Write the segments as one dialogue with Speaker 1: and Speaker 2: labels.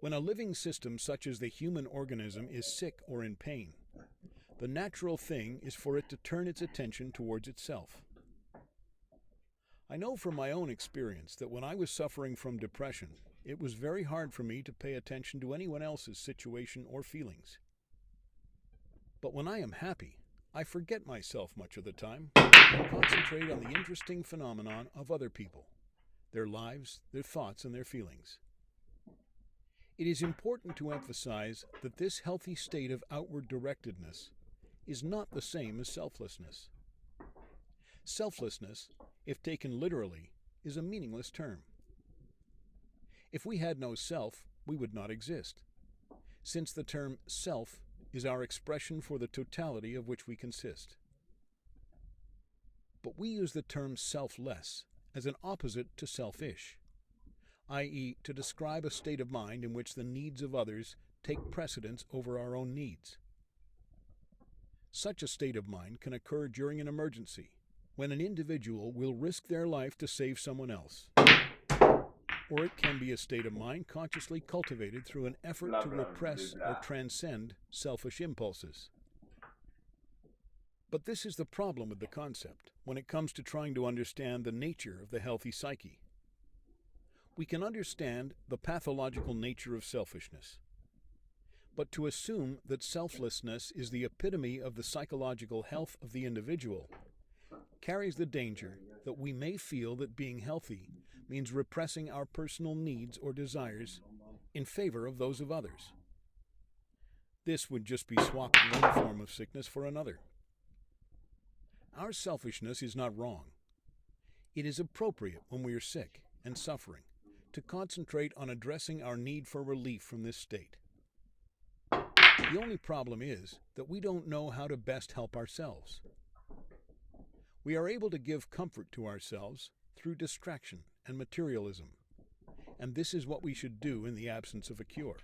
Speaker 1: When a living system such as the human organism is sick or in pain, the natural thing is for it to turn its attention towards itself. I know from my own experience that when I was suffering from depression, it was very hard for me to pay attention to anyone else's situation or feelings. But when I am happy, I forget myself much of the time and concentrate on the interesting phenomenon of other people, their lives, their thoughts, and their feelings. It is important to emphasize that this healthy state of outward directedness is not the same as selflessness. Selflessness, if taken literally, is a meaningless term. If we had no self, we would not exist, since the term self is our expression for the totality of which we consist. But we use the term selfless as an opposite to selfish, i.e., to describe a state of mind in which the needs of others take precedence over our own needs. Such a state of mind can occur during an emergency, when an individual will risk their life to save someone else. Or it can be a state of mind consciously cultivated through an effort to repress or transcend selfish impulses. But this is the problem with the concept when it comes to trying to understand the nature of the healthy psyche. We can understand the pathological nature of selfishness. But to assume that selflessness is the epitome of the psychological health of the individual carries the danger that we may feel that being healthy means repressing our personal needs or desires in favor of those of others. This would just be swapping one form of sickness for another. Our selfishness is not wrong. It is appropriate when we are sick and suffering to concentrate on addressing our need for relief from this state. The only problem is that we don't know how to best help ourselves. We are able to give comfort to ourselves through distraction and materialism, and this is what we should do in the absence of a cure.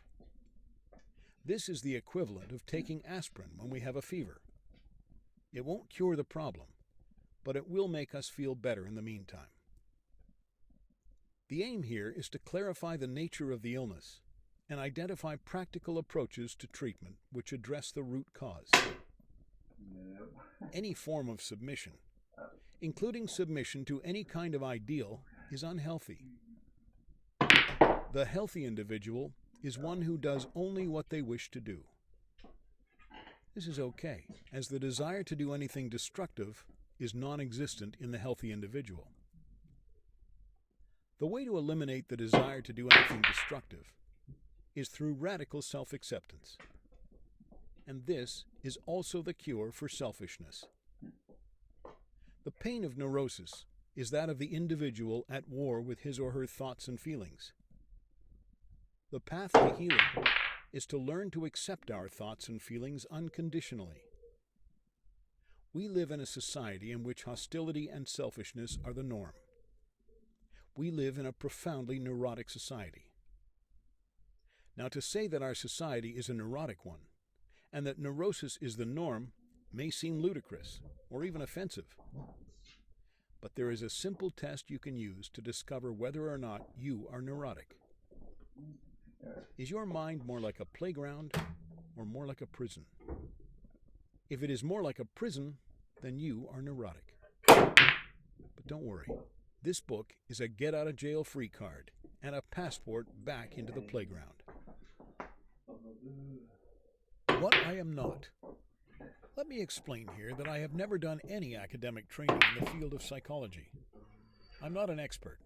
Speaker 1: This is the equivalent of taking aspirin when we have a fever. It won't cure the problem, but it will make us feel better in the meantime. The aim here is to clarify the nature of the illness and identify practical approaches to treatment which address the root cause. Any form of submission, including submission to any kind of ideal, is unhealthy. The healthy individual is one who does only what they wish to do. This is okay, as the desire to do anything destructive is non-existent in the healthy individual. The way to eliminate the desire to do anything destructive is through radical self-acceptance. And this is also the cure for selfishness. The pain of neurosis is that of the individual at war with his or her thoughts and feelings. The path to healing is to learn to accept our thoughts and feelings unconditionally. We live in a society in which hostility and selfishness are the norm. We live in a profoundly neurotic society. Now, to say that our society is a neurotic one, and that neurosis is the norm, may seem ludicrous or even offensive. But there is a simple test you can use to discover whether or not you are neurotic. Is your mind more like a playground or more like a prison? If it is more like a prison, then you are neurotic. But don't worry. This book is a get-out-of-jail-free card and a passport back into the playground. What I am not. Let me explain here that I have never done any academic training in the field of psychology. I'm not an expert,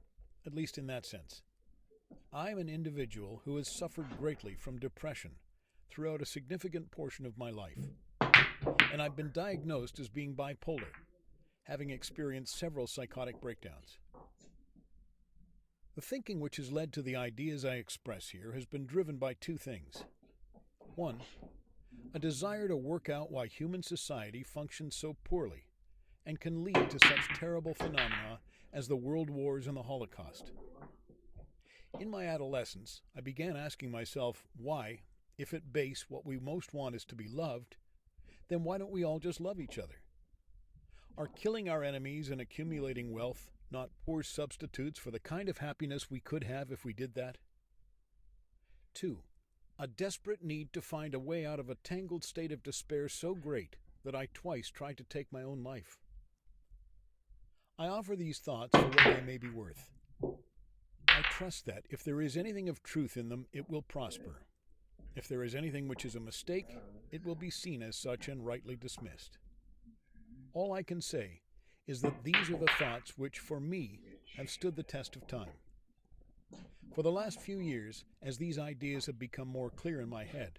Speaker 1: at least in that sense. I'm an individual who has suffered greatly from depression throughout a significant portion of my life, and I've been diagnosed as being bipolar, having experienced several psychotic breakdowns. The thinking which has led to the ideas I express here has been driven by two things. One, a desire to work out why human society functions so poorly and can lead to such terrible phenomena as the world wars and the Holocaust. In my adolescence, I began asking myself why, if at base what we most want is to be loved, then why don't we all just love each other? Are killing our enemies and accumulating wealth not poor substitutes for the kind of happiness we could have if we did that? 2. A desperate need to find a way out of a tangled state of despair so great that I twice tried to take my own life. I offer these thoughts for what they may be worth. I trust that if there is anything of truth in them, it will prosper. If there is anything which is a mistake, it will be seen as such and rightly dismissed. All I can say is that these are the thoughts which, for me, have stood the test of time. For the last few years, as these ideas have become more clear in my head,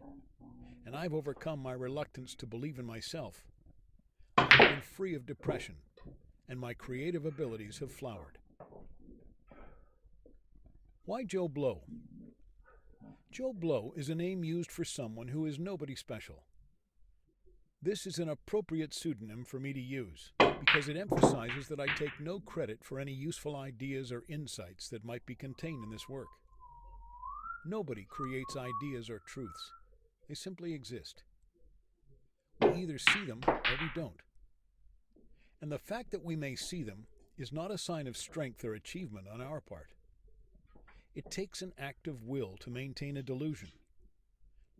Speaker 1: and I've overcome my reluctance to believe in myself, I've been free of depression, and my creative abilities have flowered. Why Joe Blow? Joe Blow is a name used for someone who is nobody special. This is an appropriate pseudonym for me to use because it emphasizes that I take no credit for any useful ideas or insights that might be contained in this work. Nobody creates ideas or truths. They simply exist. We either see them or we don't. And the fact that we may see them is not a sign of strength or achievement on our part. It takes an act of will to maintain a delusion,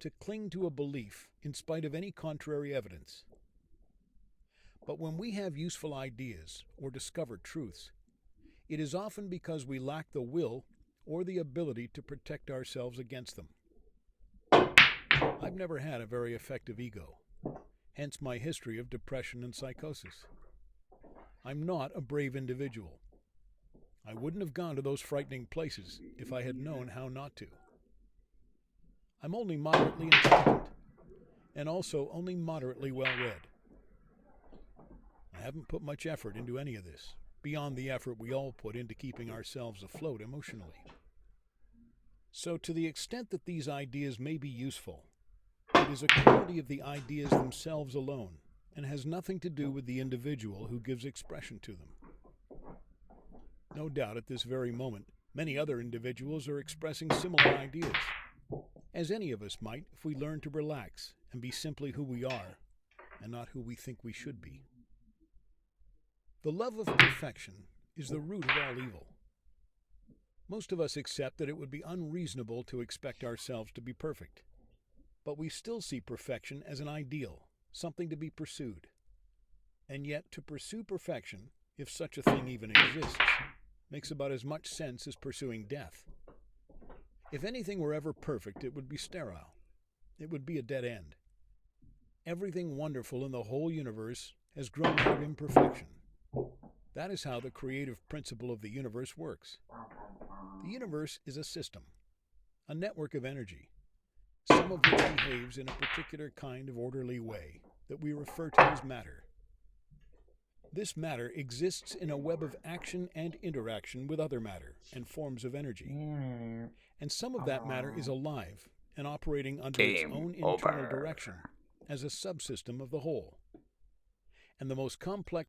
Speaker 1: to cling to a belief in spite of any contrary evidence. But when we have useful ideas or discover truths, it is often because we lack the will or the ability to protect ourselves against them. I've never had a very effective ego, hence my history of depression and psychosis. I'm not a brave individual. I wouldn't have gone to those frightening places if I had known how not to. I'm only moderately intelligent, and also only moderately well-read. I haven't put much effort into any of this, beyond the effort we all put into keeping ourselves afloat emotionally. So to the extent that these ideas may be useful, it is a quality of the ideas themselves alone, and has nothing to do with the individual who gives expression to them. No doubt at this very moment, many other individuals are expressing similar ideas, as any of us might if we learn to relax and be simply who we are, and not who we think we should be. The love of perfection is the root of all evil. Most of us accept that it would be unreasonable to expect ourselves to be perfect, but we still see perfection as an ideal, something to be pursued. And yet, to pursue perfection, if such a thing even exists, makes about as much sense as pursuing death. If anything were ever perfect, it would be sterile. It would be a dead end. Everything wonderful in the whole universe has grown out of imperfection. That is how the creative principle of the universe works. The universe is a system, a network of energy, some of which behaves in a particular kind of orderly way that we refer to as matter. This matter exists in a web of action and interaction with other matter and forms of energy. And some of that matter is alive and operating under its own internal direction as a subsystem of the whole. And the most complex